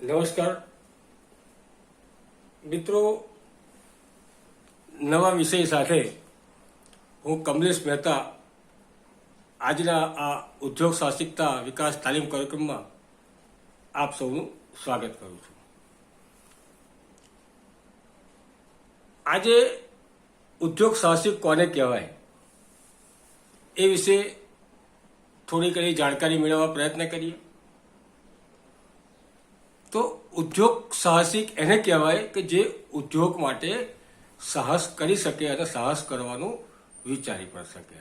નમસ્કાર મિત્રો, નવા વિષય સાથે હું કમલેશ મહેતા આજના આ ઉદ્યોગ સાહસિકતા વિકાસ તાલીમ કાર્યક્રમમાં આપ સૌનું સ્વાગત કરું છું. આજે ઉદ્યોગ સાહસિક કોને કહેવાય એ વિશે થોડી ઘણી જાણકારી મેળવવા પ્રયત્ન કરીએ. તો ઉદ્યોગ સાહસિક એને કહેવાય કે જે ઉદ્યોગ માટે સાહસ કરી શકે અને સાહસ કરવાનું વિચારી પણ શકે.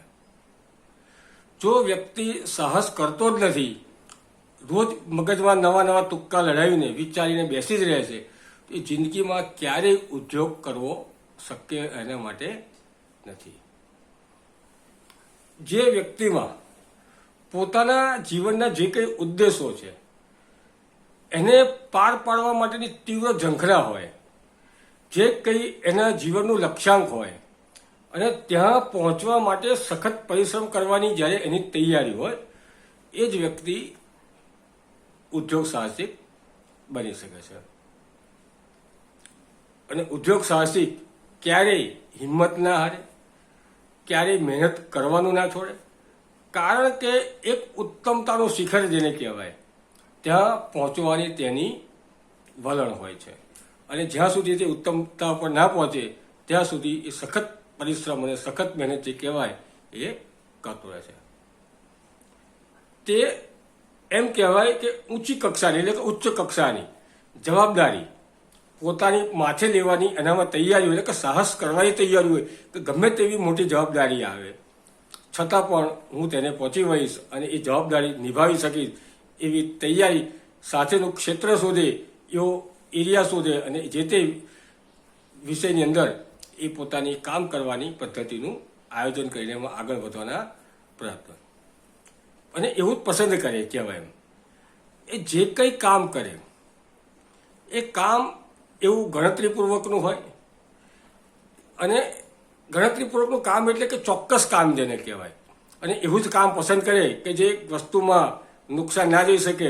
જો વ્યક્તિ સાહસ કરતો જ નથી, રોજ મગજમાં નવા નવા તુક્કા લડાવીને વિચારીને બેસી જ રહે છે, તો એ જિંદગીમાં ક્યારેય ઉદ્યોગ કરવો શક્ય એના માટે નથી. જે વ્યક્તિમાં પોતાના જીવનના જે કંઈ ઉદ્દેશો છે એને પાર પાડવા માટેની તીવ્ર ઝંખના હોય, જે કંઈ એના જીવનનું લક્ષ્યાંક હોય અને ત્યાં પહોંચવા માટે સખત પરિશ્રમ કરવાની જ્યારે એની તૈયારી હોય, એ જ વ્યક્તિ ઉદ્યોગ સાહસિક બની શકે છે. અને ઉદ્યોગ સાહસિક ક્યારેય હિંમત ના હારે, ક્યારેય મહેનત કરવાનું ના છોડે, કારણ કે એક ઉત્તમતાનું શિખર જેને કહેવાય ત્યાં પહોંચવાની તેની વલણ હોય છે. અને જ્યાં સુધી તે ઉત્તમતા પર ના પહોંચે ત્યાં સુધી એ સખત પરિશ્રમ અને સખત મહેનત જે કહેવાય એ કરતો રહે છે. તે એમ કહેવાય કે ઊંચી કક્ષાની એટલે કે ઉચ્ચ કક્ષાની જવાબદારી પોતાની માથે લેવાની એનામાં તૈયારી હોય, એટલે કે સાહસ કરવાની તૈયારી હોય કે ગમે તેવી મોટી જવાબદારી આવે છતાં પણ હું તેને પહોંચી વળીશ અને એ જવાબદારી નિભાવી શકીશ એવી તૈયારી સાથેનું ક્ષેત્ર શોધે, એવો એરિયા શોધે અને જે તે વિષયની અંદર એ પોતાની કામ કરવાની પદ્ધતિનું આયોજન કરીને એમાં આગળ વધવાના પ્રયત્ન અને એવું જ પસંદ કરે કહેવાય. એ જે કંઈ કામ કરે એ કામ એવું ગણતરીપૂર્વકનું હોય, અને ગણતરીપૂર્વકનું કામ એટલે કે ચોક્કસ કામ જેને કહેવાય, અને એવું જ કામ પસંદ કરે કે જે વસ્તુમાં નુકસાન ના જઈ શકે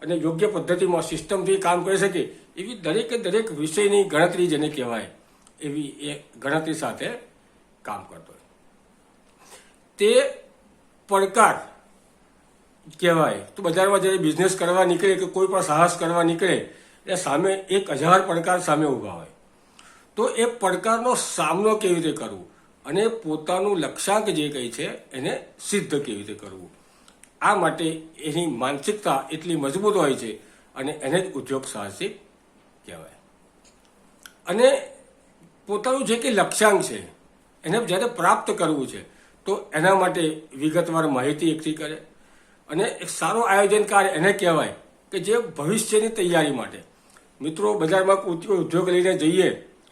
અને યોગ્ય પદ્ધતિમાં સિસ્ટમથી કામ કરી શકે એવી દરેકે દરેક વિષયની ગણતરી જેને કહેવાય એવી એ ગણતરી સાથે કામ કરતો હોય. તે પડકાર કહેવાય. તો બજારમાં જ્યારે બિઝનેસ કરવા નીકળે કે કોઈ પણ સાહસ કરવા નીકળે એ સામે 1000 પડકાર સામે ઊભા હોય. તો એ પડકારનો સામનો કેવી રીતે કરવો અને પોતાનું લક્ષ્યાંક જે કંઈ છે એને સિદ્ધ કેવી રીતે કરવું, આ માટે એની માનસિકતા એટલી મજબૂત હોય છે અને એને જ ઉદ્યોગ સાહસિક કહેવાય. અને પોતાનું જે કંઈ લક્ષ્યાંક છે એને જ્યારે પ્રાપ્ત કરવું છે તો એના માટે વિગતવાર માહિતી એકઠી કરે અને એક સારો આયોજનકાર એને કહેવાય કે જે ભવિષ્યની તૈયારી માટે. મિત્રો, બજારમાં ઉદ્યોગ લઈને જઈએ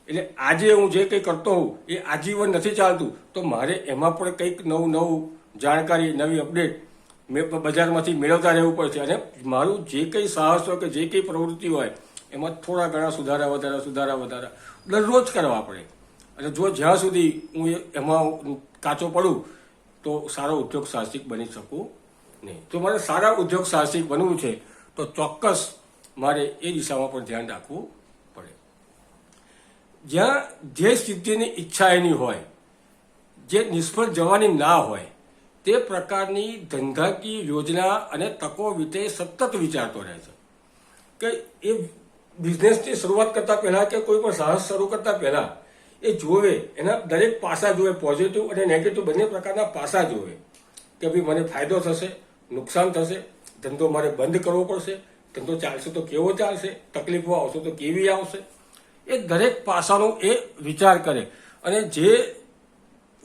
એટલે આજે હું જે કંઈ કરતો હોઉં એ આજીવન નથી ચાલતું, તો મારે એમાં પણ કંઈક નવું જાણકારી, નવી અપડેટ બજારમાંથી મેળવતા રહેવું પડશે. અને મારું જે કંઈ સાહસ હોય કે જે કંઈ પ્રવૃત્તિ હોય એમાં થોડા ઘણા સુધારા વધારા દરરોજ કરવા પડે. અને જો જ્યાં સુધી હું એમાં કાચો પડું તો સારો ઉદ્યોગ સાહસિક બની શકું નહીં. તો મારે સારા ઉદ્યોગ સાહસિક બનવું છે તો ચોક્કસ મારે એ દિશામાં પણ ધ્યાન રાખવું પડે. જ્યાં જે સિદ્ધિની ઈચ્છા એની હોય, જે નિષ્ફળ જવાની ના હોય, તે પ્રકારની ધંધાકીય યોજના અને તકો વિશે સતત વિચારતો રહે છે. કે એ બિઝનેસની શરૂઆત કરતા પહેલાં કે કોઈ પણ સાહસ શરૂ કરતા પહેલાં એ જોવે, એના દરેક પાસા જોવે, પોઝિટિવ અને નેગેટિવ બંને પ્રકારના પાસા જોવે કે ભાઈ મને ફાયદો થશે, નુકસાન થશે, ધંધો મારે બંધ કરવો પડશે, ધંધો ચાલશે તો કેવો ચાલશે, તકલીફો આવશે તો કેવી આવશે, એ દરેક પાસાનો એ વિચાર કરે. અને જે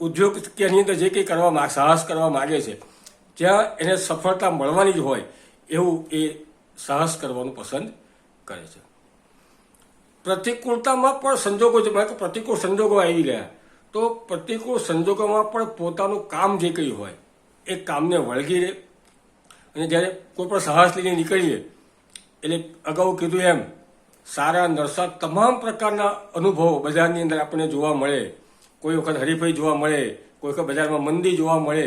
ઉદ્યોગ કે એની અંદર જે કંઈ સાહસ કરવા માગે છે જ્યાં એને સફળતા મળવાની જ હોય એવું એ સાહસ કરવાનું પસંદ કરે છે. પ્રતિકૂળતામાં પણ સંજોગો છે, પ્રતિકૂળ સંજોગો આવી ગયા તો પ્રતિકૂળ સંજોગોમાં પણ પોતાનું કામ જે કંઈ હોય એ કામને વળગી રહે. અને જ્યારે કોઈ પણ સાહસ લઈને નીકળીએ એટલે અગાઉ કીધું એમ સારા નરસા તમામ પ્રકારના અનુભવો બજારની અંદર આપણને જોવા મળે. કોઈ વખત હરીફાઈ જોવા મળે, કોઈ વખત બજારમાં મંદી જોવા મળે,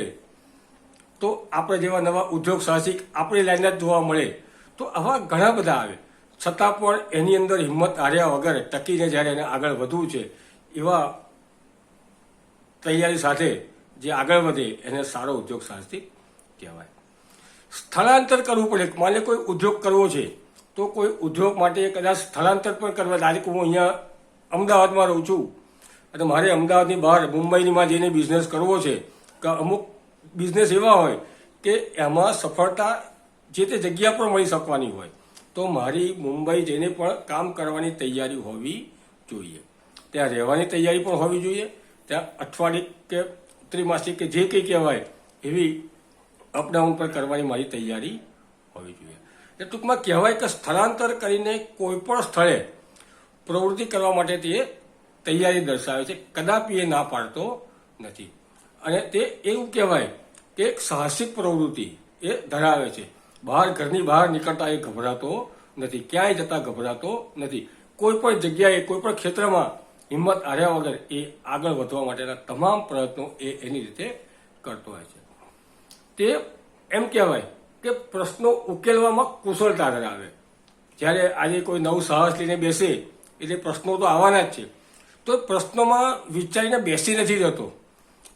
તો આપણે જેવા નવા ઉદ્યોગ સાહસિક આપણી લાઈનના જ જોવા મળે. તો આવા ઘણા બધા આવે છતાં પણ એની અંદર હિંમત હાર્યા વગર ટકીને જ્યારે એને આગળ વધવું છે એવા તૈયારી સાથે જે આગળ વધે એને સારો ઉદ્યોગ સાહસિક કહેવાય. સ્થળાંતર કરવું પડે. માને કોઈ ઉદ્યોગ કરવો છે તો કોઈ ઉદ્યોગ માટે કદાચ સ્થળાંતર પણ કરવા. આજે હું અહીંયા અમદાવાદમાં રહું છું અને મારે અમદાવાદની બહાર મુંબઈમાં જઈને બિઝનેસ કરવો છે કે અમુક બિઝનેસ એવા હોય કે એમાં સફળતા જે તે જગ્યા પર મળી શકવાની હોય, તો મારી મુંબઈ જઈને પણ કામ કરવાની તૈયારી હોવી જોઈએ. ત્યાં રહેવાની તૈયારી પણ હોવી જોઈએ. ત્યાં અઠવાડિક કે ત્રિમાસિક કે જે કંઈ કહેવાય એવી અપડાઉન પણ કરવાની મારી તૈયારી હોવી જોઈએ. એ ટૂંકમાં કહેવાય કે સ્થળાંતર કરીને કોઈ પણ સ્થળે પ્રવૃત્તિ કરવા માટે તે તૈયારી દર્શાવે છે, કદાપી એ ના પાડતો નથી. અને તે એવું કહેવાય કે એક સાહસિક પ્રવૃત્તિ એ ધરાવે છે. બહાર ઘરની બહાર નીકળતા એ ગભરાતો નથી, ક્યાંય જતા ગભરાતો નથી. કોઈ પણ જગ્યાએ કોઈ પણ ક્ષેત્રમાં હિંમત હાર્યા વગર એ આગળ વધવા માટેના તમામ પ્રયત્નો એ એની રીતે કરતો હોય છે. તે એમ કહેવાય કે પ્રશ્નો ઉકેલવામાં કુશળતા ધરાવે. જ્યારે આજે કોઈ નવું સાહસ લઈને બેસે એટલે પ્રશ્નો તો આવવાના જ છે, તો પ્રશ્નોમાં વિચારીને બેસી નથી જતો,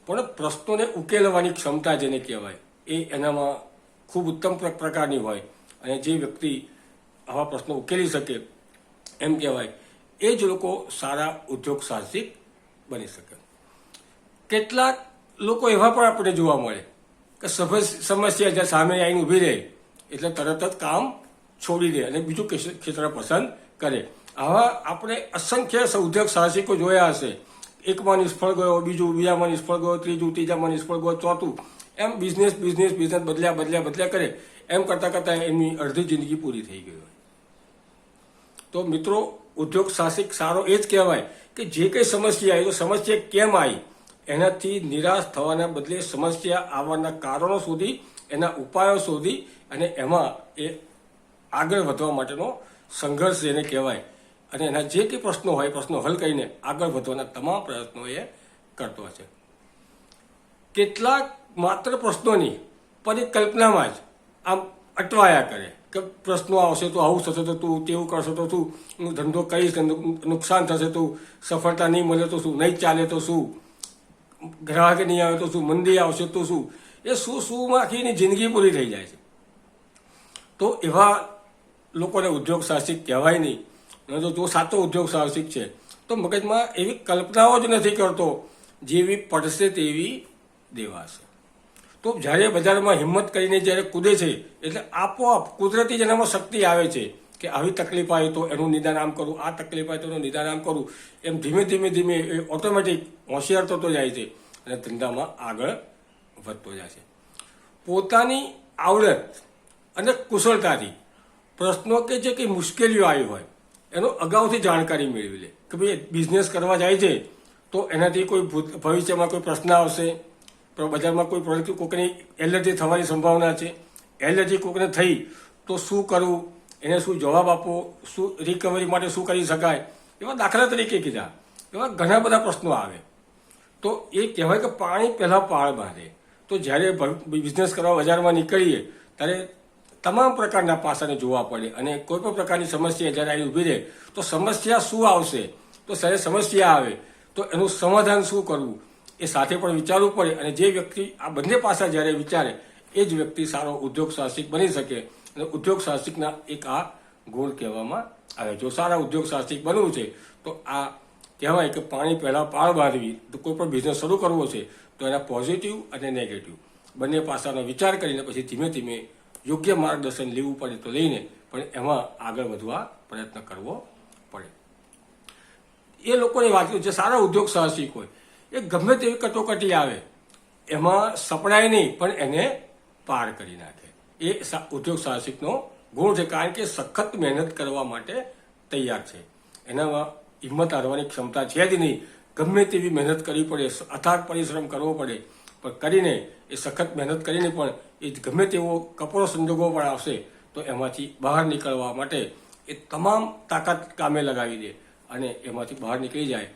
પણ પ્રશ્નોને ઉકેલવાની ક્ષમતા જેને કહેવાય એ એનામાં ખૂબ ઉત્તમ પ્રકારની હોય. અને જે વ્યક્તિ આવા પ્રશ્નો ઉકેલી શકે એમ કહેવાય એ જ લોકો સારા ઉદ્યોગ સાહસિક બની શકે. કેટલાક લોકો એવા પણ આપણે જોવા મળે કે સમસ્યા જ્યાં સામે આવીને ઊભી રહે એટલે તરત જ કામ છોડી દે અને બીજું ક્ષેત્ર પસંદ કરે. આવા આપણે અસંખ્ય ઉદ્યોગ સાહસિકો જોયા હશે. એકમાં નિષ્ફળ ગયો, બીજામાં નિષ્ફળ ગયો, ત્રીજામાં નિષ્ફળ ગયો, ચોથું, એમ બિઝનેસ બદલ્યા કરે. એમ કરતાં એમની અડધી જિંદગી પૂરી થઈ ગઈ હોય. તો મિત્રો, ઉદ્યોગ સાહસિક સારો એ જ કહેવાય કે જે કંઈ સમસ્યા આવી તો સમસ્યા કેમ આવી એનાથી નિરાશ થવાના બદલે સમસ્યા આવવાના કારણો શોધી, એના ઉપાયો શોધી અને એમાં એ આગળ વધવા માટેનો સંઘર્ષ એને કહેવાય. અને એના જે કંઈ પ્રશ્નો હોય પ્રશ્નો હલ કરીને આગળ વધવાના તમામ પ્રયત્નો એ કરતો હશે. કેટલાક માત્ર પ્રશ્નોની પરિકલ્પનામાં જ આમ અટવાયા કરે કે પ્રશ્નો આવશે તો આવું થશે તો તું, તેવું કરશે તો શું, હું ધંધો કરીશ નુકસાન થશે તો, સફળતા નહીં મળે તો શું, નહીં ચાલે તો શું, ગ્રાહક નહીં આવે તો શું, મંદી આવશે તો શું, એ શું આખી એની જિંદગી પૂરી થઈ જાય છે. તો એવા લોકોને ઉદ્યોગ સાહસિક કહેવાય નહીં. જો સાચો ઉદ્યોગ સાહસિક છે તો મગજમાં એવી કલ્પનાઓ જ નથી કરતો જેવી પડશે તેવી દેવાશે. તો જ્યારે બજારમાં હિંમત કરીને જ્યારે કૂદે છે એટલે આપોઆપ કુદરતી જ એનામાં શક્તિ આવે છે કે આવી તકલીફ આવે તો એનું નિદાન આમ કરું, આ તકલીફ આવે તો એનું નિદાન આમ કરું. એમ ધીમે એ ઓટોમેટિક હોશિયાર થતો જાય છે અને ધંધામાં આગળ વધતો જાય છે. પોતાની આવડત અને કુશળતાથી પ્રશ્નો કે જે કંઈ મુશ્કેલીઓ આવી હોય એનો અગાઉથી જાણકારી મેળવી લે કે ભાઈ બિઝનેસ કરવા જાય છે તો એનાથી કોઈ ભવિષ્યમાં કોઈ પ્રશ્ન આવશે, બજારમાં કોઈ પ્રોડક્ટ કોઈકની એલર્જી થવાની સંભાવના છે, એલર્જી કોઈકને થઈ તો શું કરવું, એને શું જવાબ આપવો, શું રિકવરી માટે શું કરી શકાય, એવા દાખલા તરીકે કીધા એવા ઘણા બધા પ્રશ્નો આવે. તો એ કહેવાય કે પાણી પહેલાં પાળ બાંધે. તો જ્યારે બિઝનેસ કરવા બજારમાં નીકળીએ ત્યારે તમામ પ્રકારના પાસાને જોવા પડે અને કોઈ પણ પ્રકારની સમસ્યા જ્યારે આવી ઊભી રહે તો સમસ્યા શું આવશે, તો જ્યારે સમસ્યા આવે તો એનું સમાધાન શું કરવું એ સાથે પણ વિચારવું પડે. અને જે વ્યક્તિ આ બંને પાસા જ્યારે વિચારે એ જ વ્યક્તિ સારો ઉદ્યોગ સાહસિક બની શકે. અને ઉદ્યોગ સાહસિકના એક આ ગુણ કહેવામાં આવે. જો સારા ઉદ્યોગ સાહસિક બનવું છે તો આ કહેવાય કે પાણી પહેલાં પાળ બાંધવી. તો કોઈ પણ બિઝનેસ શરૂ કરવો છે તો એના પોઝિટિવ અને નેગેટિવ બંને પાસાનો વિચાર કરીને પછી ધીમે યોગ્ય માર્ગદર્શન લેવું પડે તો લઈને પણ એમાં આગળ વધવા પ્રયત્ન કરવો પડે. એ લોકોની વાત જે સારા ઉદ્યોગ સાહસિક હોય એ ગમે તેવી કટોકટી આવે એમાં સપડાય નહીં પણ એને પાર કરી નાખે. એ ઉદ્યોગ સાહસિકનો ગુણ છે, કારણ કે સખત મહેનત કરવા માટે તૈયાર છે. એનામાં હિંમત હારવાની ક્ષમતા છે જ નહીં. ગમે તેવી મહેનત કરવી પડે, અથાગ પરિશ્રમ કરવો પડે, પણ કરીને એ સખત મહેનત કરીને પણ એ ગમે તેવો કપરો સંજોગો પણ આવશે તો એમાંથી બહાર નીકળવા માટે એ તમામ તાકાત કામે લગાવી દે અને એમાંથી બહાર નીકળી જાય.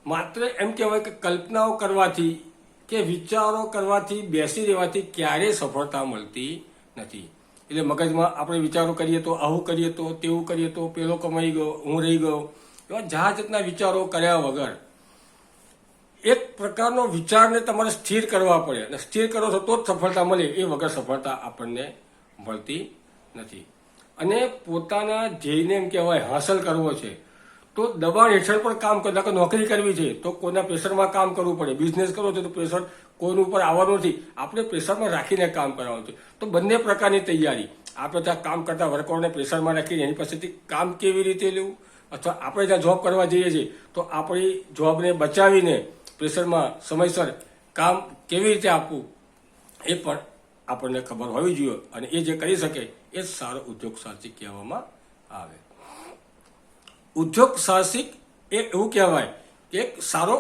માત્ર એમ કહેવાય કે કલ્પનાઓ કરવાથી કે વિચારો કરવાથી બેસી રહેવાથી ક્યારેય સફળતા મળતી નથી. એટલે મગજમાં આપણે વિચારો કરીએ તો આવું કરીએ તો તેવું કરીએ તો પેલો કમાઈ ગયો, હું રહી ગયો, એવા જાતના વિચારો કર્યા વગર એક પ્રકારનો વિચારને તમારે સ્થિર કરવા પડે, અને સ્થિર કરો છો તો જ સફળતા મળે, એ વગર સફળતા આપણને મળતી નથી. અને પોતાના ધ્યેયને એમ કહેવાય હાંસલ કરવો છે તો દબાણ હેઠળ પણ કામ કરે. નોકરી કરવી છે તો કોઈના પ્રેશરમાં કામ કરવું પડે, બિઝનેસ કરવો છે તો પ્રેશર કોઈનું ઉપર આવવાનું નથી, આપણે પ્રેશરમાં રાખીને કામ કરવાનું છે. તો બંને પ્રકારની તૈયારી, આપણે ત્યાં કામ કરતા વર્કરોને પ્રેશરમાં રાખીને એની પાસેથી કામ કેવી રીતે લેવું, અથવા આપણે ત્યાં જોબ કરવા જઈએ છીએ તો આપણી જોબને બચાવીને પ્રેશરમાં સમયસર કામ કેવી રીતે આપવું એ પણ આપણને ખબર હોવી જોઈએ. અને એ જે કરી શકે એ જ સારો ઉદ્યોગ સાહસિક કહેવામાં આવે. ઉદ્યોગ સાહસિક એ એવું કહેવાય કે એક સારો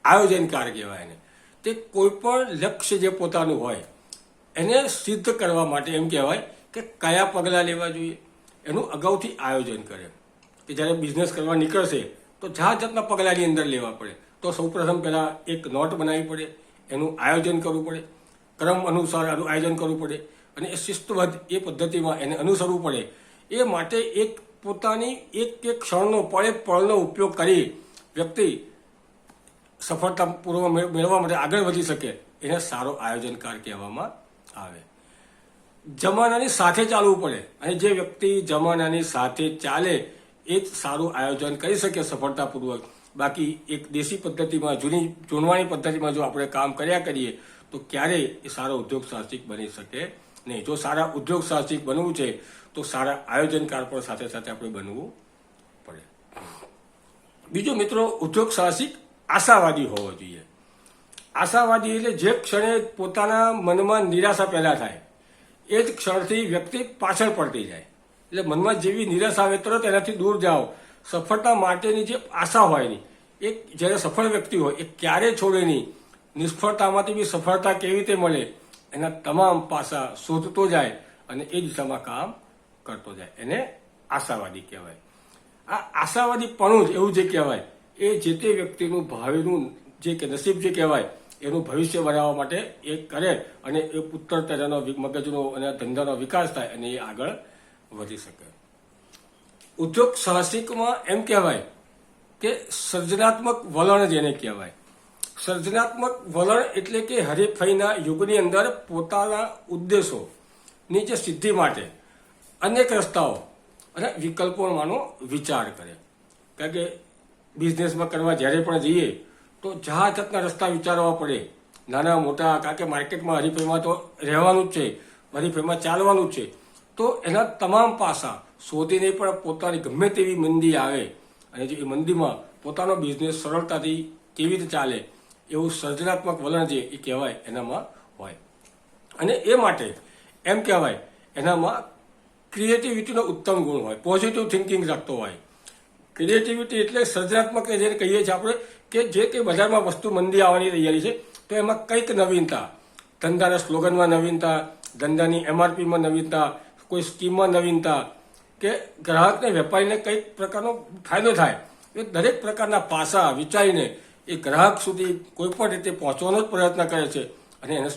આયોજનકાર કહેવાય એને. તે કોઈ પણ લક્ષ્ય જે પોતાનું હોય એને સિદ્ધ કરવા માટે એમ કહેવાય કે કયા પગલાં લેવા જોઈએ એનું અગાઉથી આયોજન કરે. કે જ્યારે બિઝનેસ કરવા નીકળશે તો જાતના પગલાંની અંદર લેવા પડે. તો સૌપ્રથમ પહેલાં એક નોટ બનાવવી પડે, એનું આયોજન કરવું પડે, ક્રમ અનુસાર એનું આયોજન કરવું પડે, અને એ શિસ્તબદ્ધ એ પદ્ધતિમાં એને અનુસરવું પડે. એ માટે એક પોતાની એક એક ક્ષણનો પળનો ઉપયોગ કરી વ્યક્તિ સફળતાપૂર્વક મેળવવા માટે આગળ વધી શકે એને સારો આયોજનકાર કહેવામાં આવે. જમાનાની સાથે ચાલવું પડે, અને જે વ્યક્તિ જમાનાની સાથે ચાલે એ જ સારું આયોજન કરી શકે સફળતાપૂર્વક. બાકી એક દેશી પદ્ધતિમાં, જૂની જોડવાની પદ્ધતિમાં જો આપણે કામ કર્યા કરીએ તો ક્યારેય એ સારો ઉદ્યોગ સાહસિક બની શકે નહીં. જો સારા ઉદ્યોગ સાહસિક બનવું છે તો સારા આયોજનકાર પણ સાથે સાથે આપણે બનવું પડે. બીજું મિત્રો, ઉદ્યોગ સાહસિક આશાવાદી હોવો જોઈએ. આશાવાદી એટલે જે ક્ષણે પોતાના મનમાં નિરાશા પેદા થાય એ જ ક્ષણથી વ્યક્તિ પાછળ પડતી જાય. એટલે મનમાં જેવી નિરાશા આવે તરત એનાથી દૂર જાઓ. સફળતા માટેની જે આશા હોય ની એ જ્યારે સફળ વ્યક્તિ હોય એ ક્યારે છોડે નહીં. નિષ્ફળતામાંથી બી સફળતા કેવી રીતે મળે એના તમામ પાસા શોધતો જાય અને એ દિશામાં કામ કરતો જાય, એને આશાવાદી કહેવાય. આ આશાવાદીપણું જ એવું જે કહેવાય એ જે તે વ્યક્તિનું ભાવિનું જે કે નસીબ જે કહેવાય એનું ભવિષ્ય બનાવવા માટે એ કરે, અને એ ઉત્તર એનો મગજનો અને ધંધાનો વિકાસ થાય અને એ આગળ વધી શકે. ઉદ્યોગ સાહસિકમાં એમ કહેવાય કે સર્જનાત્મક વલણ જેને કહેવાય. સર્જનાત્મક વલણ એટલે કે હરીફાઈના યુગની અંદર પોતાના ઉદ્દેશોની જે સિદ્ધિ માટે અનેક રસ્તાઓ અને વિકલ્પોમાંનો વિચાર કરે. કારણ કે બિઝનેસમાં કરવા જ્યારે પણ જઈએ તો જાતના રસ્તા વિચારવા પડે, નાના મોટા. કારણ કે માર્કેટમાં હરીફાઈમાં તો રહેવાનું જ છે, હરીફાઈમાં ચાલવાનું જ છે. તો એના તમામ પાસા શોધીને પણ પોતાની ગમે તેવી મંદી આવે અને જે એ મંદીમાં પોતાનો બિઝનેસ સરળતાથી કેવી રીતે ચાલે એવું સર્જનાત્મક વલણ જે એ કહેવાય એનામાં હોય. અને એ માટે એમ કહેવાય એનામાં ક્રિએટિવિટીનો ઉત્તમ ગુણ હોય, પોઝિટિવ થિંકિંગ રાખતો હોય. ક્રિએટિવિટી એટલે સર્જનાત્મક જેને કહીએ છીએ આપણે કે જે કંઈ બજારમાં વસ્તુ મંદી આવવાની તૈયારી છે તો એમાં કંઈક નવીનતા, ધંધાના સ્લોગનમાં નવીનતા, ધંધાની એમઆરપીમાં નવીનતા, કોઈ સ્કીમમાં નવીનતા, કે ગ્રાહકને વેપારીને કંઈક પ્રકારનો ફાયદો થાય એ દરેક પ્રકારના પાસા વિચારીને એ ગ્રાહક સુધી કોઈ પણ રીતે પહોંચવાનો જ પ્રયત્ન કરે છે. અને એને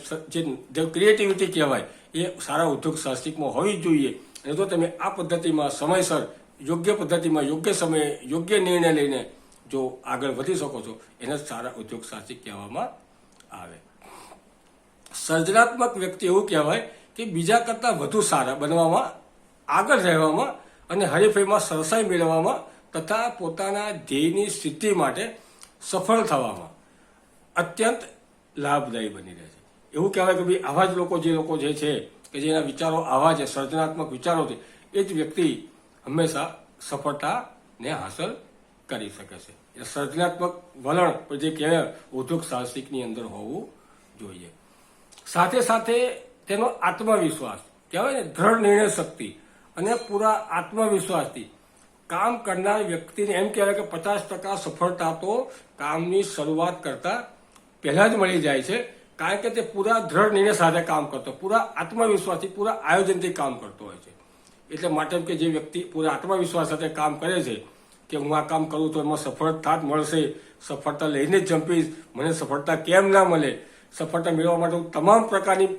જે ક્રિએટિવિટી કહેવાય એ સારા ઉદ્યોગ સાહસિકમાં હોવી જ જોઈએ. અને જો તમે આ પદ્ધતિમાં સમયસર યોગ્ય પદ્ધતિમાં યોગ્ય સમયે યોગ્ય નિર્ણય લઈને જો આગળ વધી શકો છો એને સારા ઉદ્યોગ સાહસિક કહેવામાં આવે. સર્જનાત્મક વ્યક્તિ એવું કહેવાય કે બીજા કરતાં વધુ સારા બનવામાં, આગળ રહેવામાં અને હરીફાઈમાં સરસાઈ મેળવવામાં તથા પોતાના ધ્યેયની સિદ્ધિ માટે સફળ થવામાં અત્યંત લાભદાયી બની રહે છે. એવું કહેવાય કે ભાઈ આવા જ લોકો જે છે કે જેના વિચારો આવા છે, સર્જનાત્મક વિચારો છે, એ જ વ્યક્તિ હંમેશા સફળતાને હાંસલ કરી શકે છે. એ સર્જનાત્મક વલણ જે કહેવાય ઉદ્યોગ સાહસિકની અંદર હોવું જોઈએ. સાથે સાથે તેનો આત્મવિશ્વાસ કહેવાય ને, દ્રઢ નિર્ણય શક્તિ અને પૂરા આત્મવિશ્વાસથી કામ કરનાર વ્યક્તિને એમ કહેવાય કે 50% સફળતા તો કામની શરૂઆત કરતા પહેલા જ મળી જાય છે. કારણ કે તે પૂરા દ્રઢ નિર્ણય સાથે કામ કરતો, પૂરા આત્મવિશ્વાસથી, પૂરા આયોજનથી કામ કરતો હોય છે. એટલે માટે કે જે વ્યક્તિ પૂરા આત્મવિશ્વાસ સાથે કામ કરે છે કે હું આ કામ કરું તો એમાં સફળતા જ મળશે, સફળતા લઈને જ જંપીશ, મને સફળતા કેમ ના મળે, સફળતા મેળવવા માટે હું તમામ પ્રકારની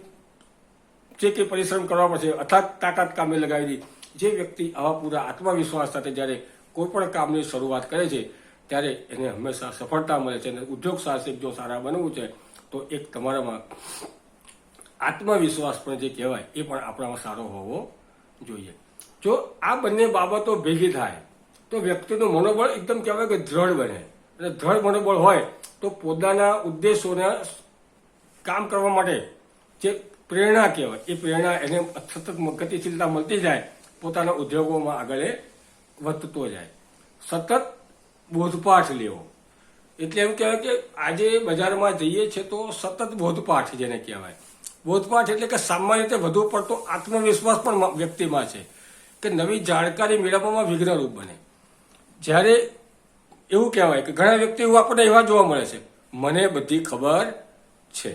જે કંઈ પરિશ્રમ કરવા પડશે અથાગ તાકાત કામે લગાવી દી. જે વ્યક્તિ આવા પૂરા આત્મવિશ્વાસ સાથે જ્યારે કોઈ પણ કામની શરૂઆત કરે છે ત્યારે એને હંમેશા સફળતા મળે છે. અને ઉદ્યોગ સાહસિક જો સારા બનવું છે તો એક તમારામાં આત્મવિશ્વાસ પણ જે કહેવાય એ પણ આપણામાં સારો હોવો જોઈએ. જો આ બંને બાબતો ભેગી થાય તો વ્યક્તિનું મનોબળ એકદમ કહેવાય કે દ્રઢ બને. અને દ્રઢ મનોબળ હોય તો પોતાના ઉદ્દેશોના કામ કરવા માટે જે પ્રેરણા કહેવાય એ પ્રેરણા એને સતત ગતિશીલતા મળતી જાય, પોતાના ઉદ્યોગોમાં આગળ વધતો જાય. સતત બોધપાઠ લેવો એટલે એમ કહેવાય કે આજે બજારમાં જઈએ છીએ તો સતત બોધપાઠ જેને કહેવાય. બોધપાઠ એટલે કે સામાન્ય રીતે વધુ પડતો આત્મવિશ્વાસ પણ વ્યક્તિમાં છે કે નવી જાણકારી મેળવવામાં વિઘ્નરૂપ બને. જ્યારે એવું કહેવાય કે ઘણા વ્યક્તિ આપણને એવા જોવા મળે છે, મને બધી ખબર છે.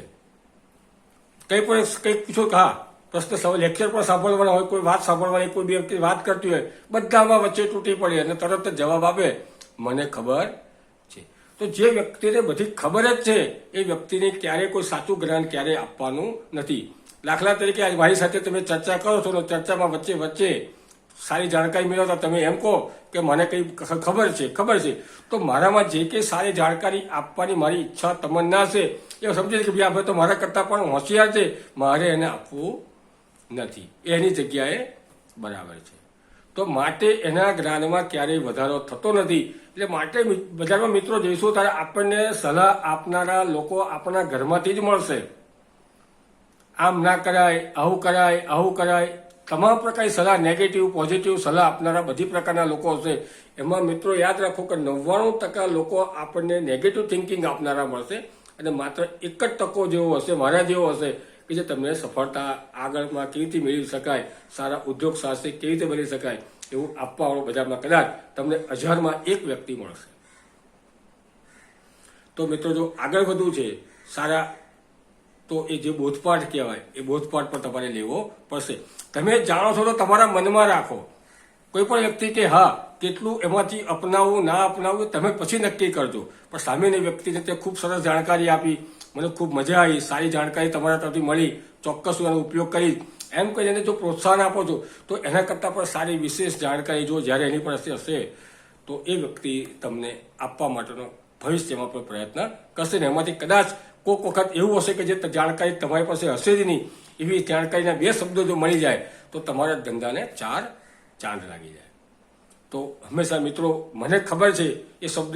કંઈ પણ કંઈક પૂછો કે હા પ્રશ્ન લેક્ચર પણ સાંભળવાના હોય, કોઈ વાત સાંભળવાની, કોઈ બે વ્યક્તિ વાત કરતી હોય, બધામાં વચ્ચે તૂટી પડે અને તરત જ જવાબ આપે મને ખબર છે. તો જે વ્યક્તિને બધી ખબર જ છે એ વ્યક્તિને ક્યારેય કોઈ સાચું જ્ઞાન ક્યારેય આપવાનું નથી. દાખલા તરીકે આજ મારી સાથે તમે ચર્ચા કરો છો, ચર્ચામાં વચ્ચે સારી જાણકારી મેળવતા તમે એમ કહો કે મને કંઈ ખબર છે, તો મારામાં જે કંઈ સારી જાણકારી આપવાની મારી ઈચ્છા તમન્ના છે એ સમજી કે ભાઈ આપણે તો મારા કરતાં પણ હોશિયાર છે, મારે એને આપવું નથી, એની જગ્યાએ બરાબર છે. તો માટે એના જ્ઞાનમાં ક્યારેય વધારો થતો નથી. એટલે માટે બજારમાં મિત્રો જઈશું ત્યારે આપણને સલાહ આપનારા લોકો આપણા ઘરમાંથી જ મળશે. આમ ના કરાય, આવું કરાય, તમામ પ્રકારની સલાહ, નેગેટિવ પોઝિટિવ સલાહ આપનારા બધી પ્રકારના લોકો હશે. એમાં મિત્રો યાદ રાખો કે 99% લોકો આપણને નેગેટિવ થિંકિંગ આપનારા મળશે અને માત્ર એક જ ટકો જેવો હશે, મારા જેવો હશે કે જે તમને સફળતા આગળમાં કેવી રીતે મેળવી શકાય, સારા ઉદ્યોગ સાહસિક કેવી રીતે બની શકાય એવું આપવાવાળો બજારમાં કદાચ તમને 1000માં એક વ્યક્તિ મળશે. તો મિત્રો જો આગળ વધવું છે સારા, તો એ જે બોધપાઠ કહેવાય એ બોધપાઠ પણ તમારે લેવો પડશે. તમે જાણો છો તો તમારા મનમાં રાખો. કોઈ પણ વ્યક્તિ કે હા કેટલું એમાંથી અપનાવવું ના અપનાવવું તમે પછી નક્કી કરજો. પણ સામેની વ્યક્તિને તે ખૂબ સરસ જાણકારી આપી, મને ખૂબ મજા આવી, સારી જાણકારી તમારા તરફથી મળી, ચોક્કસ એનો ઉપયોગ કરી એમ કહીને જો પ્રોત્સાહન આપો છો તો એના કરતાં પણ સારી વિશેષ જાણકારી જો જ્યારે એની પાસે હશે તો એ વ્યક્તિ તમને આપવા માટેનો ભવિષ્યમાં પણ પ્રયત્ન કરશે. ને એમાંથી કદાચ કોઈક વખત એવું હશે કે જે જાણકારી તમારી પાસે હશે જ નહીં, એવી જાણકારીના 2 શબ્દો જો મળી જાય તો તમારા ધંધાને 4 ચાંદ લાગી જાય. તો હંમેશા મિત્રો મને ખબર છે એ શબ્દ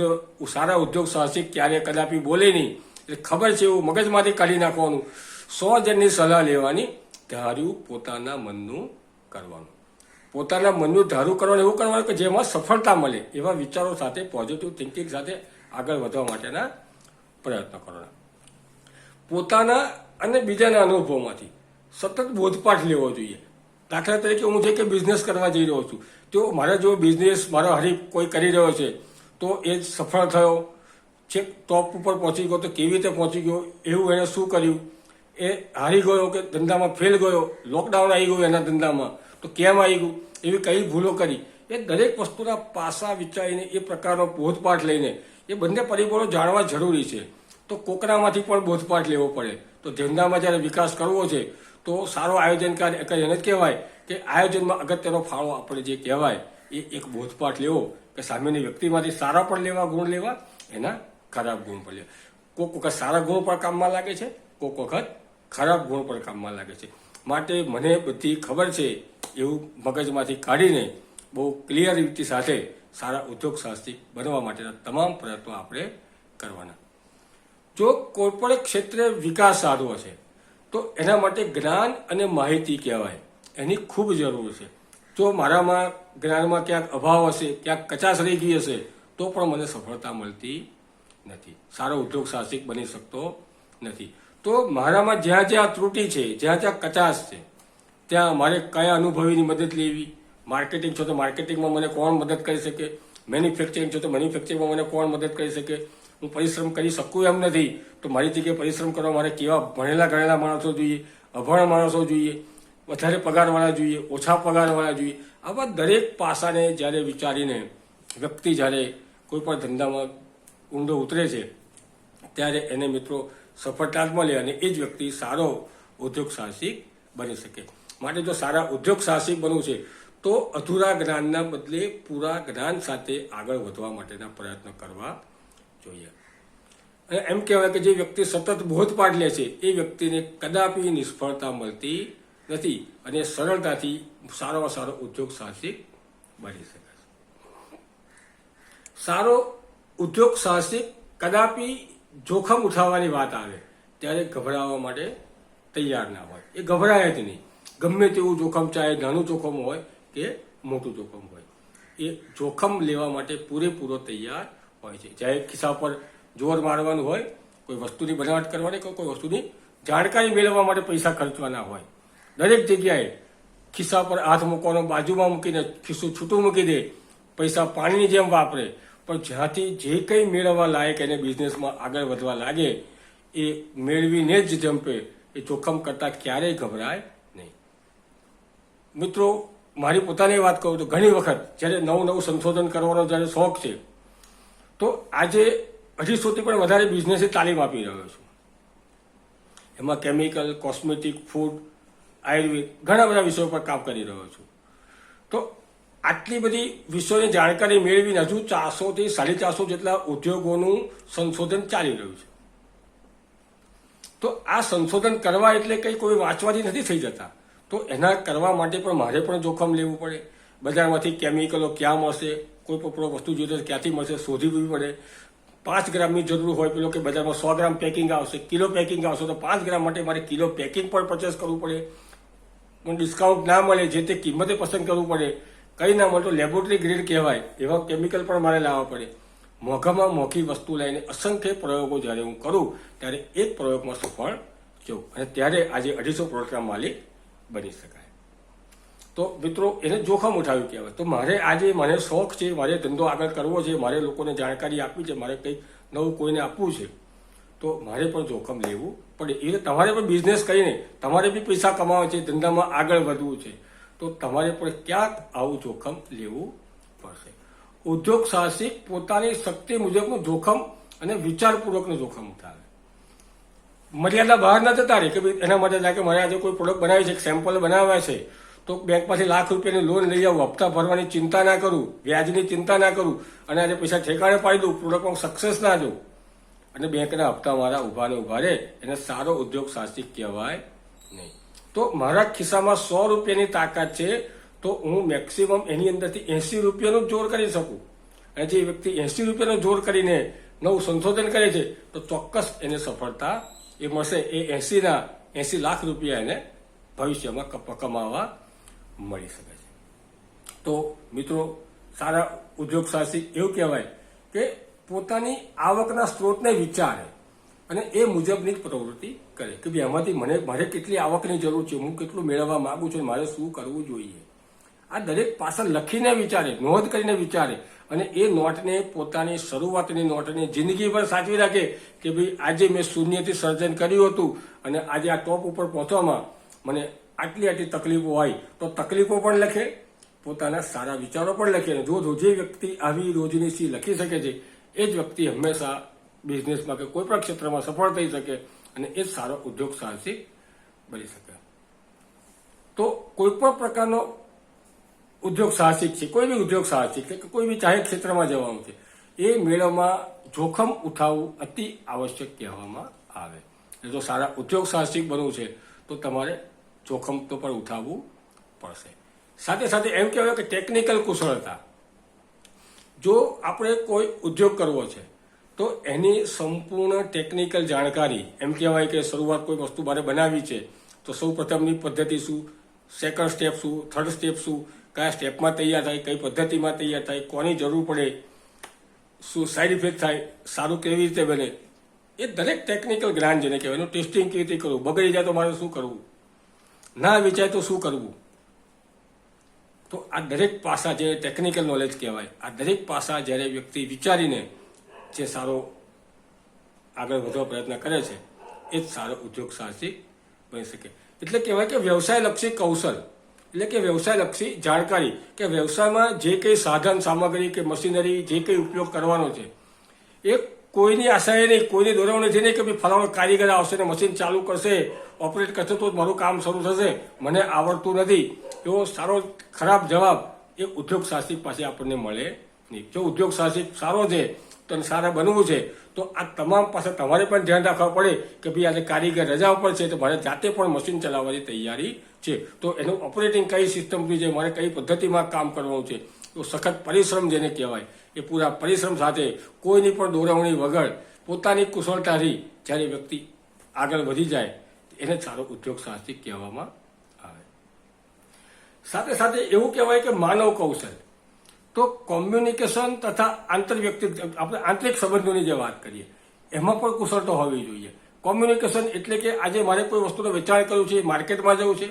સારા ઉદ્યોગ સાહસિક ક્યારેય કદાપી બોલે નહીં. એટલે ખબર છે એવું મગજમાંથી કાઢી નાખવાનું, 100 જણની સલાહ લેવાની, ધાર્યું પોતાના મનનું કરવાનું. પોતાના મનનું ધારું કરવાનું, એવું કરવાનું કે જેમાં સફળતા મળે એવા વિચારો સાથે, પોઝિટિવ થિંકિંગ સાથે આગળ વધવા માટેના પ્રયત્નો કરવાના. પોતાના અને બીજાના અનુભવમાંથી સતત બોધપાઠ લેવો જોઈએ. દાખલા તરીકે હું જે કે બિઝનેસ કરવા જઈ રહ્યો છું, તો મારા જો બિઝનેસ મારો હરીફ કોઈ કરી રહ્યો છે તો એ સફળ થયો છે, ટોપ ઉપર પહોંચી ગયો તો કેવી રીતે પહોંચી ગયો, એવું એને શું કર્યું, એ હારી ગયો કે ધંધામાં ફેલ ગયો, લોકડાઉન આવી ગયું એના ધંધામાં તો કેમ આવી ગયું, એવી કઈ ભૂલો કરી, એ દરેક વસ્તુના પાસા વિચારીને એ પ્રકારનો બોધપાઠ લઈને એ બંને પરિબળો જાણવા જરૂરી છે. તો કોકરામાંથી પણ બોધપાઠ લેવો પડે. તો ધંધામાં જ્યારે વિકાસ કરવો છે તો સારો આયોજનકાર એને જ કહેવાય કે આયોજનમાં અગત્યનો ફાળો આપણે જે કહેવાય એ એક બોધપાઠ લેવો કે સામેની વ્યક્તિમાંથી સારા પણ લેવા, ગુણ લેવા, એના ખરાબ ગુણ પણ લેવા. કોઈક વખત સારા ગુણ પણ કામમાં લાગે છે, કોઈક વખત ખરાબ ગુણ પણ કામમાં લાગે છે. માટે મને બધી ખબર છે એવું મગજમાંથી કાઢીને બહુ ક્લિયરિટી સાથે સારા ઉદ્યોગ સાહસિક બનવા માટેના તમામ પ્રયત્નો આપણે કરવાના. જો કોઈ પણ ક્ષેત્રે વિકાસ સાધવો છે તો એના માટે જ્ઞાન અને માહિતી કહેવાય એની ખૂબ જરૂર છે. જો મારામાં જ્ઞાનમાં ક્યાંક અભાવ હશે, ક્યાંક કચાશ રહી ગઈ હશે તો પણ મને સફળતા મળતી નથી, સારો ઉદ્યોગ સાહસિક બની શકતો નથી. તો મારામાં જ્યાં જ્યાં ત્રુટિ છે, જ્યાં જ્યાં કચાશ છે, ત્યાં મારે કયા અનુભવીની મદદ લેવી. માર્કેટિંગ છે તો માર્કેટિંગમાં મને કોણ મદદ કરી શકે, મેન્યુફેક્ચરિંગ છે તો મેન્યુફેક્ચરિંગમાં મને કોણ મદદ કરી શકે. હું પરિશ્રમ કરી શકું એમ નથી તો મારી જગ્યાએ પરિશ્રમ કરવા મારે કેવા ભણેલા ગણેલા માણસો જોઈએ, અભણ માણસો જોઈએ, વધારે પગારવાળા જોઈએ, ઓછા પગારવાળા જોઈએ. આવા દરેક પાસાને જ્યારે વિચારીને વ્યક્તિ જ્યારે કોઈ પણ ધંધામાં ઊંડો ઉતરે છે ત્યારે એને મિત્રો સફળતા જ મળે અને એ જ વ્યક્તિ સારો ઉદ્યોગ સાહસિક બની શકે. માટે જો સારા ઉદ્યોગ સાહસિક બનવું છે તો અધૂરા જ્ઞાનના બદલે પૂરા જ્ઞાન સાથે આગળ વધવા માટેના પ્રયત્નો કરવા જોઈએ. અને એમ કહેવાય કે જે વ્યક્તિ સતત બોધપાઠ લે છે એ વ્યક્તિને કદાપી નિષ્ફળતા મળતી નથી અને સરળતાથી સારામાં સારો ઉદ્યોગ સાહસિક બની શકે છે. સારો ઉદ્યોગ સાહસિક કદાપી જોખમ ઉઠાવવાની વાત આવે ત્યારે ગભરાવા માટે તૈયાર ના હોય. એ ગભરાય જ નહીં. ગમે તેવું જોખમ, ચાહે નાનું જોખમ હોય કે મોટું જોખમ હોય, એ જોખમ લેવા માટે પૂરેપૂરો તૈયાર હોય છે. ચાહે ખિસ્સા પર જોર મારવાનું હોય, કોઈ વસ્તુની બનાવટ કરવાની, કોઈ વસ્તુની જાણકારી મેળવવા માટે પૈસા ખર્ચવાના હોય, દરેક જગ્યાએ ખિસ્સા પર હાથ મૂકવાનો, બાજુમાં મૂકીને ખિસ્સું છૂટું મૂકી દે, પૈસા પાણીની જેમ વાપરે, પણ જ્યાંથી જે કંઈ મેળવવા લાયક એને બિઝનેસમાં આગળ વધવા લાગે એ મેળવીને જ જંપે. એ જોખમ કરતાં ક્યારેય ગભરાય નહીં. મિત્રો, મારી પોતાની વાત કરું તો ઘણી વખત જ્યારે નવું સંશોધન કરવાનો જ્યારે શોખ છે તો આજે 250થી પણ વધારે બિઝનેસની તાલીમ આપી રહ્યો છું. એમાં કેમિકલ, કોસ્મેટિક, ફૂડ, આયુર્વેદ ઘણા બધા વિષયો પર કામ કરી રહ્યો છું. તો આટલી બધી વિષયોની જાણકારી મેળવીને હજુ 400થી 450 જેટલા ઉદ્યોગોનું સંશોધન ચાલી રહ્યું છે. તો આ સંશોધન કરવા એટલે કંઈ કોઈ વાંચવાથી નથી થઈ જતા. તો એના કરવા માટે પણ મારે પણ જોખમ લેવું પડે. બજારમાંથી કેમિકલો ક્યાં મળશે, કોઈ પણ વસ્તુ જોઈએ તો ક્યાંથી મળશે શોધવી પડે. 5 ગ્રામની જરૂર હોય પેલો કે બજારમાં 100 ગ્રામ પેકિંગ આવશે, કિલો પેકિંગ આવશે, તો 5 ગ્રામ માટે મારે કિલો પેકિંગ પણ પરચેસ કરવું પડે. પણ ડિસ્કાઉન્ટ ના મળે, જે તે કિંમતે પસંદ કરવું પડે. કંઈ ના મળે તો લેબોરેટરી ગ્રેડ કહેવાય એવા કેમિકલ પણ મારે લાવવા પડે. મોંઘામાં મોંઘી વસ્તુ લઈને અસંખ્ય પ્રયોગો જ્યારે હું કરું ત્યારે એક પ્રયોગમાં સફળ થયો અને ત્યારે આજે 250 પ્રોડક્ટના માલિક બની શકાય. તો મિત્રો, એને જોખમ ઉઠાવ્યું કહેવાય. તો મારે આજે મને શોખ છે, મારે ધંધો આગળ કરવો છે, મારે લોકોને જાણકારી આપવી છે, મારે કંઈક નવું કોઈને આપવું છે, તો મારે પણ જોખમ લેવું પડે. એ તમારે પણ બિઝનેસ કરીને તમારે બી પૈસા કમાવા છે, ધંધામાં આગળ વધવું છે, તો તમારે પણ ક્યાંક આવું જોખમ લેવું પડશે. ઉદ્યોગ સાહસિક પોતાની શક્તિ મુજબનું જોખમ અને વિચારપૂર્વકનું જોખમ ઉઠાવે. મર્યાદા બહાર ના જતા રહે કે ભાઈ એના માટે લાગે મારે આજે કોઈ પ્રોડક્ટ બનાવી છે, સેમ્પલ બનાવ્યા છે, તો બેંકમાંથી લાખ રૂપિયાની લોન લઈ આવું, હપ્તા ભરવાની ચિંતા ના કરું, વ્યાજની ચિંતા ના કરું, અને આજે પૈસા ઠેકાણે પાડી દઉં, પ્રોડક્ટમાં સક્સેસ ના દઉં અને બેંકના હપ્તા મારા ઉભા રહે, એને સારો ઉદ્યોગ સાહસિક કહેવાય નહીં. તો મારા ખિસ્સામાં 100 રૂપિયાની તાકાત છે તો હું મેક્સિમમ એની અંદરથી 80 રૂપિયાનું જોર કરી શકું. અને જે વ્યક્તિ 80 રૂપિયાનું જોર કરીને નવું સંશોધન કરે છે તો ચોક્કસ એને સફળતા એ મળશે. એ 80 લાખ રૂપિયા એને ભવિષ્યમાં કમાવા મળી શકે છે. તો મિત્રો, સારા ઉદ્યોગ સાહસિક એવું કહેવાય કે પોતાની આવકના સ્ત્રોતને વિચારે અને એ મુજબની જ પ્રવૃત્તિ કરે કે ભાઈ આમાંથી મારે કેટલી આવકની જરૂર છે, હું કેટલું મેળવવા માંગુ છું, મારે શું કરવું જોઈએ. આ દરેક પાછળ લખીને વિચારે, નોંધ કરીને વિચારે અને એ નોટને પોતાની શરૂઆતની નોટને જિંદગીભર સાચવી રાખે કે ભાઈ આજે મેં શૂન્યથી સર્જન કર્યું હતું અને આજે આ ટોપ ઉપર પહોંચવામાં મને આટલી તકલીફો હોય તો તકલીફો પણ લખે, પોતાના સારા વિચારો પણ લખે. જો જે વ્યક્તિ આવી રોજનીશી લખી શકે છે એ જ વ્યક્તિ હંમેશા બિઝનેસમાં કે કોઈ પણ ક્ષેત્રમાં સફળ થઈ શકે અને એ જ સારો ઉદ્યોગ સાહસિક બની શકે. તો કોઈ પણ પ્રકારનો ઉદ્યોગ સાહસિક છે, કોઈ બી ઉદ્યોગ સાહસિક કે કોઈ બી જાહેર ક્ષેત્રમાં જવાનું છે, એ મેળવવામાં જોખમ ઉઠાવવું અતિ આવશ્યક કહેવામાં આવે. જો સારા ઉદ્યોગ સાહસિક બનવું છે તો તમારે જોખમ તો પણ ઉઠાવવું પડશે. સાથે સાથે એમ કહેવાય કે ટેકનિકલ કુશળતા. જો આપણે કોઈ ઉદ્યોગ કરવો છે તો એની સંપૂર્ણ ટેકનિકલ જાણકારી, એમ કહેવાય કે શરૂઆત કોઈ વસ્તુ મારે બનાવવી છે તો સૌ પ્રથમની પદ્ધતિ શું, સેકન્ડ સ્ટેપ શું, થર્ડ સ્ટેપ શું, કયા સ્ટેપમાં તૈયાર થાય, કઈ પદ્ધતિમાં તૈયાર થાય, કોની જરૂર પડે, શું સાઈડ ઇફેક્ટ થાય, સારું કેવી રીતે બને, એ દરેક ટેકનિકલ જ્ઞાન જેને કહેવાય. એનું ટેસ્ટિંગ કેવી રીતે કરવું, બગડી જાય તો મારે શું કરવું, ના વિચાય તો શું કરવું. તો આ દરેક પાસા જે ટેકનિકલ નોલેજ કહેવાય, આ દરેક પાસા જ્યારે વ્યક્તિ વિચારીને જે સારો આગળ વધવા પ્રયત્ન કરે છે એ જ સારો ઉદ્યોગ સાહસિક બની શકે. એટલે કહેવાય કે વ્યવસાયલક્ષી કૌશલ એટલે કે વ્યવસાયલક્ષી જાણકારી કે વ્યવસાયમાં જે કંઈ સાધન સામગ્રી કે મશીનરી જે કંઈ ઉપયોગ કરવાનો છે એ કોઈની આશાએ નહીં, કોઈની દોરવણીથી નહીં કે ભાઈ ફલાણો કારીગર આવશે ને મશીન ચાલુ કરશે, ઓપરેટ કરશે તો જ મારું કામ શરૂ થશે, મને આવડતું નથી, એવો સારો ખરાબ જવાબ એ ઉદ્યોગ સાહસિક પાસે આપણને મળે નહીં. જો ઉદ્યોગ સાહસિક સારો છે તો સારા બનવું છે તો આ તમામ પાસે તમારે પણ ધ્યાન રાખવા પડે કે ભાઈ આજે કારીગર રજા ઉપર છે તો મારે જાતે પણ મશીન ચલાવવાની તૈયારી છે, તો એનું ઓપરેટિંગ કઈ સિસ્ટમથી છે, મારે કઈ પદ્ધતિમાં કામ કરવાનું છે, તો સખત પરિશ્રમ જેને કહેવાય એ પૂરા પરિશ્રમ સાથે કોઈની પણ દોરવણી વગર પોતાની કુશળતાથી જ્યારે વ્યક્તિ આગળ વધી જાય એને સારો ઉદ્યોગ સાહસિક કહેવામાં આવે. સાથે સાથે એવું કહેવાય કે માનવ કૌશલ, તો કોમ્યુનિકેશન તથા આંતરવ્યક્તિ આપણે આંતરિક સંબંધોની જે વાત કરીએ એમાં પણ કુશળતા હોવી જોઈએ. કોમ્યુનિકેશન એટલે કે આજે મારે કોઈ વસ્તુનું વેચાણ કરવું છે, માર્કેટમાં જવું છે,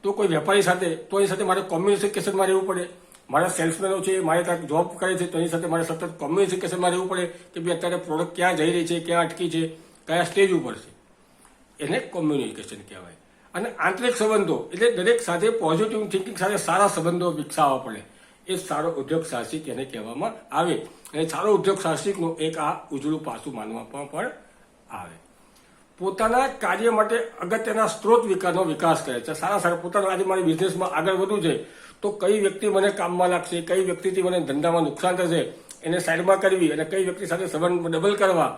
તો કોઈ વેપારી સાથે તો એની સાથે મારે કોમ્યુનિકેશનમાં રહેવું પડે. મારા સેલ્સમેનો છે, મારે ત્યાં જોબ કરે છે તો એની સાથે મારે સતત કોમ્યુનિકેશનમાં રહેવું પડે કે ભાઈ અત્યારે પ્રોડક્ટ ક્યાં જઈ રહી છે, ક્યાં અટકી છે, કયા સ્ટેજ ઉપર છે, એને કોમ્યુનિકેશન કહેવાય. અને આંતરિક સંબંધો એટલે દરેક સાથે પોઝિટિવ થિંકિંગ સાથે સારા સંબંધો વિકસાવવા પડે, એ સારો ઉદ્યોગ સાહસિક એને કહેવામાં આવે. અને સારો ઉદ્યોગ સાહસિકનું એક આ ઉજળું પાસું માનવામાં પણ આવે. પોતાના કાર્ય માટે અગત્યના સ્ત્રોત વિકાસનો વિકાસ કરે છે. સારા પોતાના આજે મારી બિઝનેસમાં આગળ વધવું છે તો કઈ વ્યક્તિ મને કામમાં લાગશે, કઈ વ્યક્તિથી મને ધંધામાં નુકસાન થશે એને સાઈડમાં કરવી અને કઈ વ્યક્તિ સાથે સંબંધ ડબલ કરવા,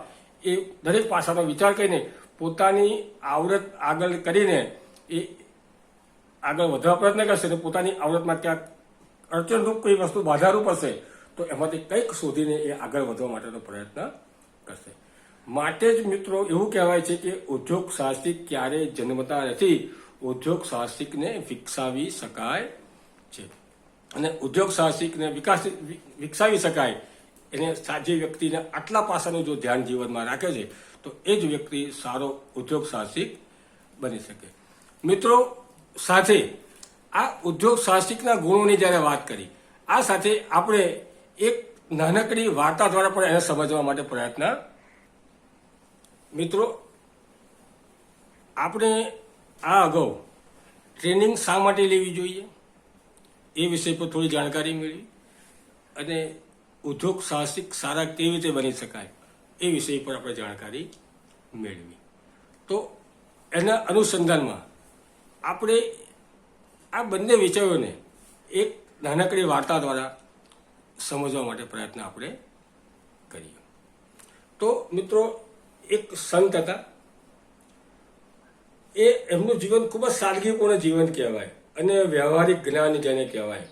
એ દરેક પાસાનો વિચાર કરીને પોતાની આવડત આગળ કરીને એ આગળ વધવા પ્રયત્ન કરશે અને પોતાની આવડતમાં ક્યાંક અડચણરૂપ કોઈ વસ્તુ બાધારૂપ હશે તો એમાંથી કંઈક શોધીને એ આગળ વધવા માટેનો પ્રયત્ન કરશે. માટે જ મિત્રો એવું કહેવાય છે કે ઉદ્યોગ સાહસિક ક્યારેય જન્મતા નથી, ઉદ્યોગ સાહસિકને વિકસાવી શકાય છે. અને ઉદ્યોગ સાહસિકને વિકસાવી શકાય એને જે વ્યક્તિને આટલા પાસાનું જો ધ્યાન જીવનમાં રાખે છે તો એ જ વ્યક્તિ સારો ઉદ્યોગ સાહસિક બની શકે. મિત્રો સાથે આ ઉદ્યોગ સાહસિકના ગુણોની જ્યારે વાત કરી, આ સાથે આપણે એક નાનકડી વાર્તા દ્વારા પણ એને સમજવા માટે પ્રયત્ન. મિત્રો આપણે આ અગાઉ ટ્રેનિંગ શા માટે લેવી જોઈએ એ વિષય પર થોડી જાણકારી મેળવી અને ઉદ્યોગ સાહસિક સારા કેવી રીતે બની શકાય એ વિષય પર આપણે જાણકારી મેળવી. તો એના અનુસંધાનમાં આપણે આ બંને વિષયોને એક નાનકડી વાર્તા દ્વારા સમજવા માટે પ્રયત્ન આપણે કરીએ. તો મિત્રો એક સંત હતા, એ એમનું જીવન ખૂબ જ સાદગીપૂર્ણ જીવન કહેવાય અને વ્યવહારિક જ્ઞાન જેને કહેવાય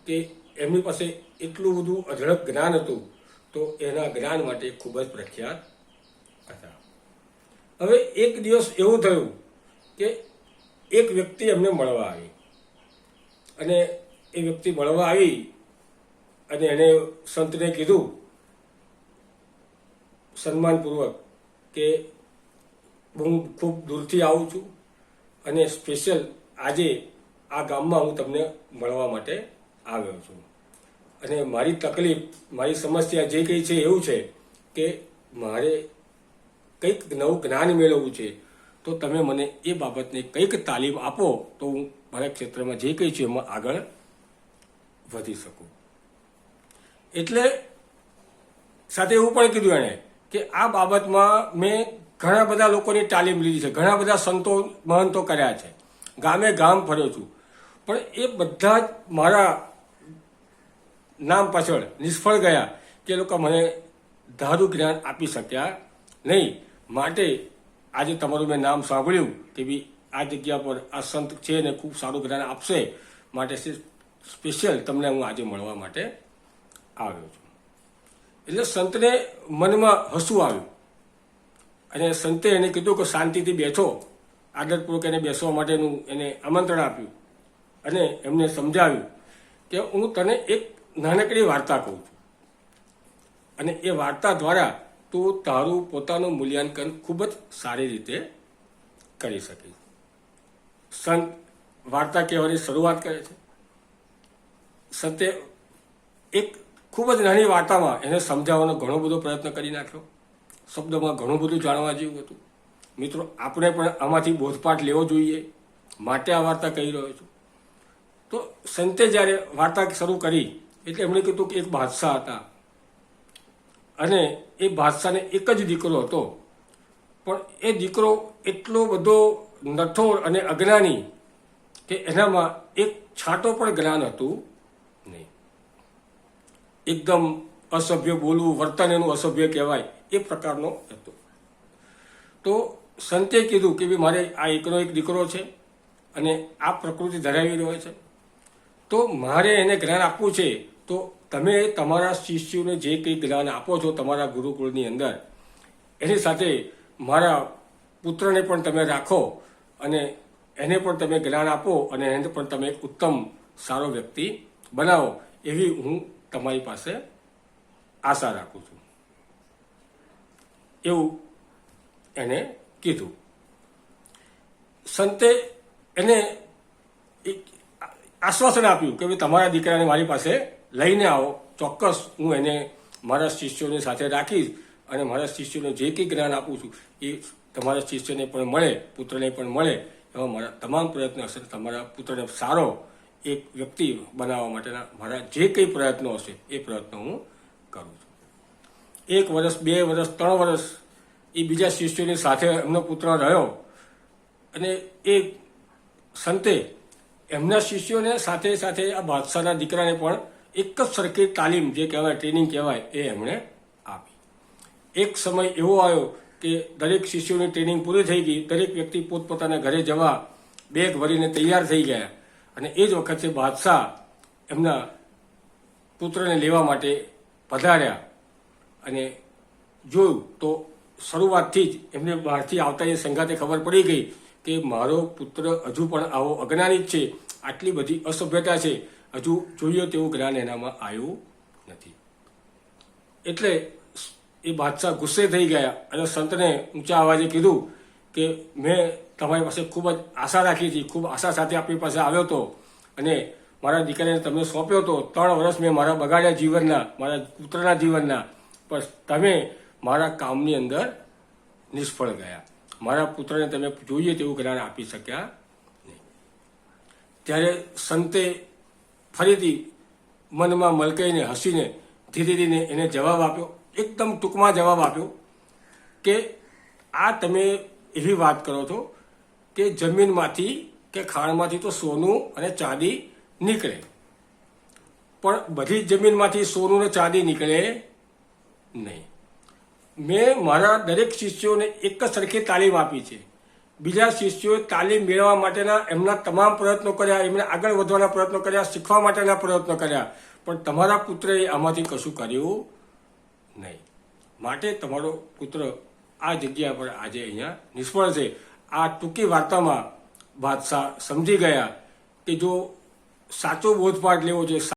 કે એમની પાસે એટલું બધું અઢળક જ્ઞાન હતું તો એના જ્ઞાન માટે ખૂબ જ પ્રખ્યાત હતા. હવે એક દિવસ એવું થયું કે એક વ્યક્તિ એમને મળવા આવી અને એ વ્યક્તિ મળવા આવી અને એને સંતને કીધું સન્માનપૂર્વક કે હું ખૂબ દૂરથી આવું છું અને સ્પેશિયલ આજે આ ગામમાં હું તમને મળવા માટે આવ્યો છું અને મારી તકલીફ, મારી સમસ્યા જે કંઈ છે એવું છે કે મારે કંઈક નવું જ્ઞાન મેળવવું છે, તો તમે મને એ બાબતની કંઈક તાલીમ આપો તો હું મારા ક્ષેત્રમાં જે કંઈ છે એમાં આગળ વધી શકું. એટલે સાથે એવું પણ કીધું એણે કે આ બાબતમાં મેં ઘણા બધા લોકોની તાલીમ લીધી છે, ઘણા બધા સંતો મહંતો કર્યા છે, ગામે ગામ ફર્યો છું, પણ એ બધા જ મારા નામ પાછળ નિષ્ફળ ગયા કે એ લોકો મને ધારું જ્ઞાન આપી શક્યા નહીં. માટે આજે તમારું મેં નામ સાંભળ્યું કે ભાઈ આ જગ્યા પર આ સંત છે ને ખૂબ સારું જ્ઞાન આપશે, માટે સ્પેશિયલ તમને હું આજે મળવા માટે આવ્યો છું. એટલે સંતને મનમાં હસવું આવ્યું અને સંતે એને કીધું કે શાંતિથી બેઠો, આદરપૂર્વક એને બેસવા માટેનું એને આમંત્રણ આપ્યું અને એમને સમજાવ્યું કે હું તને એક નાનકડી વાર્તા કહું છું અને એ વાર્તા દ્વારા તું તારું પોતાનું મૂલ્યાંકન ખૂબ જ સારી રીતે કરી શકીશ. સંત વાર્તા કહેવાની શરૂઆત કરે છે. સંતે એક ખૂબ જ નાની વાર્તામાં એને સમજાવવાનો ઘણો બધો પ્રયત્ન કરી નાખ્યો, શબ્દોમાં ઘણું બધું જાણવા જેવું હતું. મિત્રો આપણે પણ આમાંથી બોધપાઠ લેવો જોઈએ, માટે આ વાર્તા કહી રહ્યો છું. તો સંતે જ્યારે વાર્તા શરૂ કરી એટલે એમણે કીધું કે એક બાદશાહ હતા અને એ બાદશાહને એક જ દીકરો હતો, પણ એ દીકરો એટલો બધો નઠોર અને અજ્ઞાની કે એનામાં એક છાંટો પણ જ્ઞાન હતું નહીં. એકદમ અસભ્ય બોલવું, વર્તન એનું અસભ્ય કહેવાય એ પ્રકારનો હતો. તો સંતે કીધું કે ભાઈ મારે આ એકનો એક દીકરો છે અને આ પ્રકૃતિ ધરાવી રહ્યો છે, તો મારે એને જ્ઞાન આપવું છે. તો તમે તમારા શિષ્યોને જે કંઈ જ્ઞાન આપો છો તમારા ગુરુકુળની અંદર, એની સાથે મારા પુત્રને પણ તમે રાખો અને એને પણ તમે જ્ઞાન આપો અને એને પણ તમે એક ઉત્તમ સારો વ્યક્તિ બનાવો, એવી હું તમારી પાસે આશા રાખું છું, એવું એને કીધું. સંતે એને એક આશ્વાસન આપ્યું કે ભાઈ તમારા દીકરાને મારી પાસે લઈને આવો, ચોક્કસ હું એને મારા શિષ્યોની સાથે રાખીશ અને મારા શિષ્યોને જે કંઈ જ્ઞાન આપું છું એ તમારા શિષ્યને પણ મળે, પુત્રને પણ મળે, એવા મારા તમામ પ્રયત્નો હશે. તમારા પુત્રને સારો એક વ્યક્તિ બનાવવા માટેના મારા જે કંઈ પ્રયત્નો હશે એ પ્રયત્નો હું કરું છું. 1 વર્ષ, 2 વર્ષ, 3 વર્ષ એ બીજા શિષ્યોની સાથે એમનો પુત્ર રહ્યો અને એ સંતે એમના શિષ્યોને સાથે સાથે આ બાદશાહના દીકરાને પણ એક જ સરખી તાલીમ, જે કહેવાય ટ્રેનિંગ કહેવાય, એ એમણે આપી. એક સમય એવો આવ્યો કે દરેક શિષ્યોની ટ્રેનિંગ પૂરી થઈ ગઈ, દરેક વ્યક્તિ પોતપોતાના ઘરે જવા બેગ ભરીને તૈયાર થઈ ગયા અને એ જ વખતે બાદશાહ એમના પુત્રને લેવા માટે પધાર્યા અને જોયું તો શરૂઆતથી જ એમને બહારથી આવતા એ સંગાતે ખબર પડી ગઈ કે મારો પુત્ર હજુ પણ આવો અજ્ઞાની જ છે, આટલી બધી અસભ્યતા છે, હજુ જોઈએ તેવું જ્ઞાન એનામાં આવ્યું નથી. એટલે એ બાદશાહ ગુસ્સે થઈ ગયા અને સંતને ઊંચા અવાજે કીધું કે મેં તમારી પાસે ખૂબ જ આશા રાખી હતી, ખૂબ આશા સાથે આપણી પાસે આવ્યો હતો અને મારા દીકરાને તમને સોંપ્યો હતો. 3 વર્ષ મેં મારા બગાડ્યા જીવનના, મારા પુત્રના જીવનના, પણ તમે મારા કામની અંદર નિષ્ફળ ગયા, મારા પુત્રને તમે જોઈએ તેવું જ્ઞાન આપી શક્યા નહીં. ત્યારે સંતે ફરીથી મનમાં મલકાઈને હસીને ધીરે ધીરે એને જવાબ આપ્યો, એકદમ ટૂંકમાં જવાબ આપ્યો કે આ તમે એવી વાત કરો છો કે જમીનમાંથી કે ખાણમાંથી તો સોનું અને ચાંદી નીકળે, પણ બધી જમીનમાંથી સોનું અને ચાંદી નીકળે નહીં. મેં મારા દરેક શિષ્યોને એક જ સરખી તાલીમ આપી છે. બીજા શિષ્યોએ તાલીમ મેળવવા માટેના એમના તમામ પ્રયત્નો કર્યા, એમને આગળ વધવાના પ્રયત્નો કર્યા, શીખવા માટેના પ્રયત્નો કર્યા, પણ તમારા પુત્રએ આમાંથી કશું કર્યું નહીં. માટે તમારો પુત્ર આ જગ્યા પર આજે અહીંયા નિષ્ફળ છે. આ ટૂંકી વાર્તામાં બાદશાહ સમજી ગયા કે જો સાચો બોધપાઠ લેવો છે,